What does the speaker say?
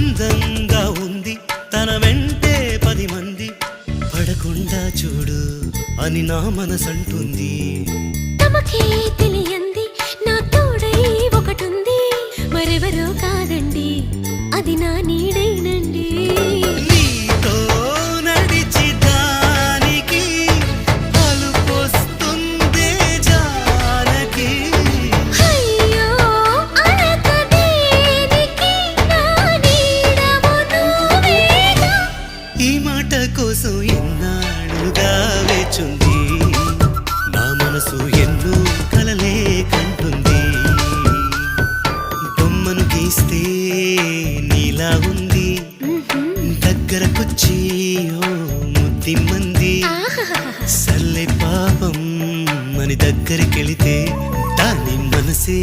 అందంగా ఉంది తన వెంటే 10 మంది పడకుండా చూడు అని నా మనసంటుంది. తమకే తెలియంది నా తోడై ఒకటుంది, మరెవరో కాదండి అది నా నీడైనండి. నీతో నడిచి దానికి అలుపొస్తుందే జానకి. అయ్యో అనక దేనికి నా నీడవు నువ్వేగా. ఈ మాట కోసం ఎన్నాళ్ళుగా వేచుంది నా మనసు, ఎన్నో కలలే కంటుంది. బొమ్మను గీస్తే నీలా ఉంది, దగ్గరకొచ్చి ఓ ముద్దిమ్మంది. సల్లే పాపం అని దగ్గరికెళితే దాని మనసే